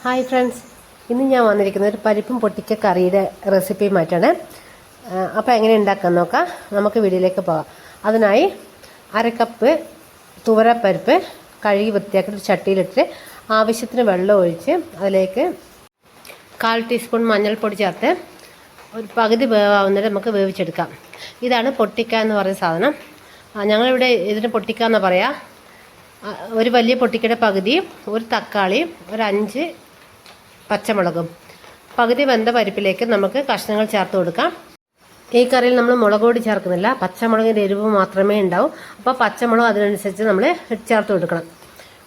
Hi friends, ഇന്ന് ഞാൻ വന്നിരിക്കുന്നത് ഒരു പരിപ്പും പൊട്ടിക്ക കറിയുടെ റെസിപ്പിയുമായിട്ടാണ്. അപ്പോൾ എങ്ങനെ ഉണ്ടാക്കാൻ നോക്കാം. നമുക്ക് വീഡിയോയിലേക്ക് പോകാം. അതിനായി 1/2 കപ്പ് തുവരപ്പരിപ്പ് കഴുകി വൃത്തിയാക്കി ഒരു ചട്ടിയിലിട്ട് ആവശ്യത്തിന് വെള്ളം ഒഴിച്ച് അതിലേക്ക് 1/4 ടീസ്പൂൺ മഞ്ഞൾപ്പൊടി ചേർത്ത് ഒരു പകുതി വേവാവുന്നവരെ നമുക്ക് വേവിച്ചെടുക്കാം. ഇതാണ് പൊട്ടിക്ക എന്ന് പറയുന്ന സാധനം. ഞങ്ങളിവിടെ ഇതിന് പൊട്ടിക്ക എന്ന് പറയാം. ഒരു വലിയ പൊട്ടിക്കയുടെ പകുതിയും ഒരു തക്കാളിയും ഒരു 5 പച്ചമുളകും പകുതി വെന്ത പരിപ്പിലേക്ക് നമുക്ക് കഷ്ണങ്ങൾ ചേർത്ത് കൊടുക്കാം. ഈ കറിയിൽ നമ്മൾ മുളക് പൊടി ചേർക്കുന്നില്ല, പച്ചമുളകിൻ്റെ എരിവ് മാത്രമേ ഉണ്ടാവൂ. അപ്പോൾ പച്ചമുളക് അതിനനുസരിച്ച് നമ്മൾ ചേർത്ത് കൊടുക്കണം.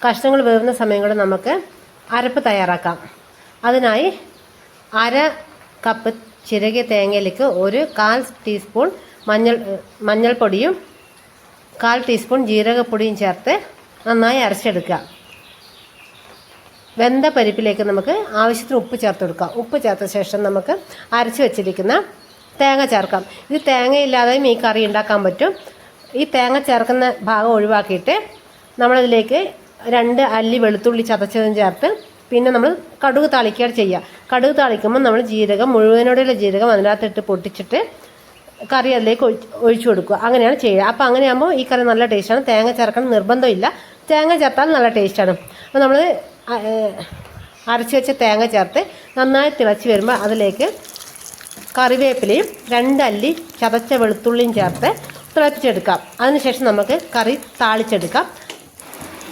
കഷ്ണങ്ങൾ വേവുന്ന സമയം കൊണ്ട് നമുക്ക് അരപ്പ് തയ്യാറാക്കാം. അതിനായി 1/2 കപ്പ് ചിരകിയ തേങ്ങയിലേക്ക് ഒരു 1/4 ടീസ്പൂൺ മഞ്ഞൾപ്പൊടിയും 1/4 ടീസ്പൂൺ ജീരകപ്പൊടിയും ചേർത്ത് നന്നായി അരച്ചെടുക്കുക. വെന്ത പരിപ്പിലേക്ക് നമുക്ക് ആവശ്യത്തിന് ഉപ്പ് ചേർത്ത് കൊടുക്കാം. ഉപ്പ് ചേർത്ത ശേഷം നമുക്ക് അരച്ച് വെച്ചിരിക്കുന്ന തേങ്ങ ചേർക്കാം. ഇത് തേങ്ങയില്ലാതെയും ഈ കറി ഉണ്ടാക്കാൻ പറ്റും. ഈ തേങ്ങ ചേർക്കുന്ന ഭാഗം ഒഴിവാക്കിയിട്ട് നമ്മളതിലേക്ക് 2 അല്ലി വെളുത്തുള്ളി ചതച്ചതും ചേർത്ത് പിന്നെ നമ്മൾ കടുക് താളിക്കുകയാണ് ചെയ്യുക. കടുക് താളിക്കുമ്പോൾ നമ്മൾ മുഴുവനോടെയുള്ള ജീരകം അതിനകത്തിട്ട് പൊട്ടിച്ചിട്ട് കറി അതിലേക്ക് ഒഴിച്ചു കൊടുക്കുക. അങ്ങനെയാണ് ചെയ്യുക. അപ്പോൾ അങ്ങനെയാകുമ്പോൾ ഈ കറി നല്ല ടേസ്റ്റാണ്. തേങ്ങ ചേർക്കണം നിർബന്ധമില്ല, തേങ്ങ ചേർത്താൽ നല്ല ടേസ്റ്റാണ്. അപ്പോൾ നമ്മൾ അരച്ച് വെച്ച തേങ്ങ ചേർത്ത് നന്നായി തിളച്ച് വരുമ്പോൾ അതിലേക്ക് കറിവേപ്പിലയും 2 അല്ലി ചതച്ച വെളുത്തുള്ളിയും ചേർത്ത് തിളപ്പിച്ചെടുക്കാം. അതിനുശേഷം നമുക്ക് കറി താളിച്ചെടുക്കാം.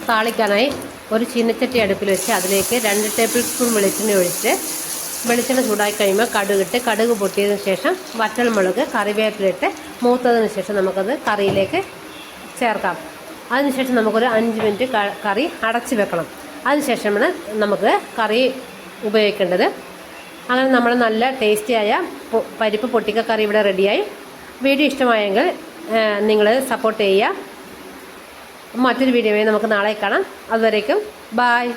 താളിക്കാനായി ഒരു ചീനച്ചട്ടി അടുപ്പിൽ വെച്ച് അതിലേക്ക് 2 ടേബിൾ സ്പൂൺ വെളിച്ചെണ്ണ ഒഴിച്ച് വെളിച്ചെണ്ണ ചൂടായി കഴിയുമ്പോൾ കടുക് പൊട്ടിയതിന് ശേഷം വറ്റൽമുളക് കറിവേപ്പിലിട്ട് മൂത്തതിന് ശേഷം നമുക്കത് കറിയിലേക്ക് ചേർക്കാം. അതിനുശേഷം നമുക്കൊരു 5 മിനിറ്റ് കറി അടച്ച് വെക്കണം. അതിനുശേഷമാണ് നമുക്ക് കറി ഉപയോഗിക്കേണ്ടത്. അങ്ങനെ നമ്മൾ നല്ല ടേസ്റ്റിയായ പരിപ്പ് പൊട്ടിക്ക കറി ഇവിടെ റെഡിയായി. വീഡിയോ ഇഷ്ടമായെങ്കിൽ നിങ്ങൾ സപ്പോർട്ട് ചെയ്യുക. മറ്റൊരു വീഡിയോയിൽ നമുക്ക് നാളെ കാണാം. അതുവരേക്കും ബായ്.